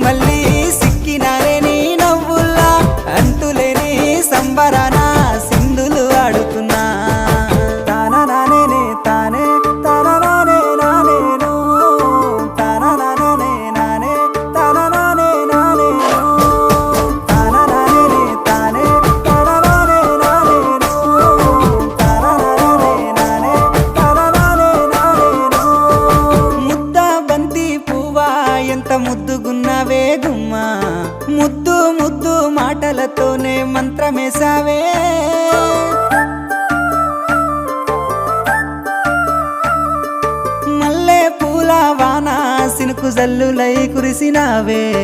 మళ్ళీ సిక్కినారే నీ నవ్వుల్లా అంతులేని సంబరాన సింధులు ఆడుతున్నా తాననానే తానే తాననానే నానేను తాననానే నానే తాననానే నానేను తాననానే తానే తాననానే నానేను తాననానే నానే తాననానే నానేను ముద్ద బంతి పువ్వా ఎంత ముద్దుగున్నావే గుమ్మా ముద్దు ముద్దు మాటలతోనే మంత్రమేసావే మల్లె పూల వాన సినుకు జల్లులై కురిసినావే